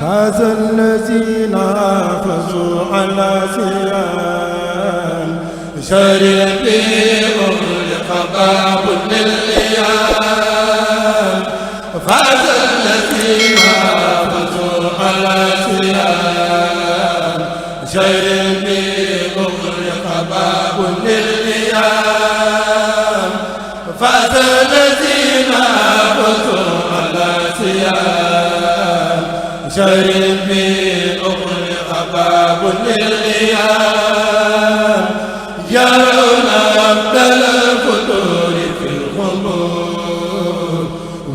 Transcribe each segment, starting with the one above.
فاز الذين فازوا على سيان شريف لقباب للإيام فاز الذين فازوا على سيان شريف لقباب للإيام فاز الذين فازوا على سيان شريف أغلق باب للإيام يرون أبدل الفتور في الخمور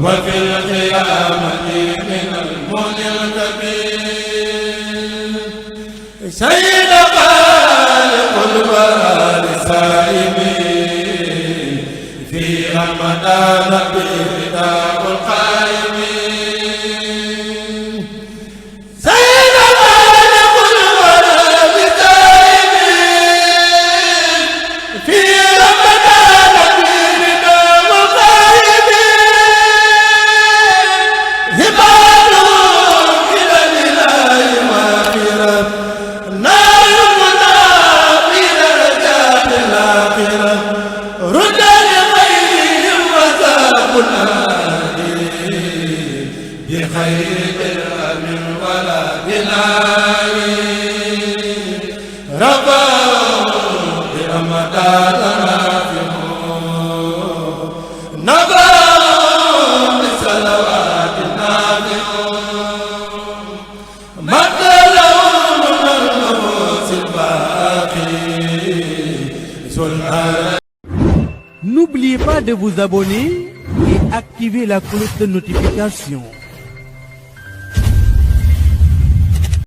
وفي القيامة من المن الكبير سيد خالق الورى للصائمين في رمضان برداء القائمين بخير درهم ولا دينار رباه برمضان نافعون نباه بصلوات نافعون مثلهم من النفوس الباقي سلطان. N'oubliez pas de vous abonner et activer la cloche de notification.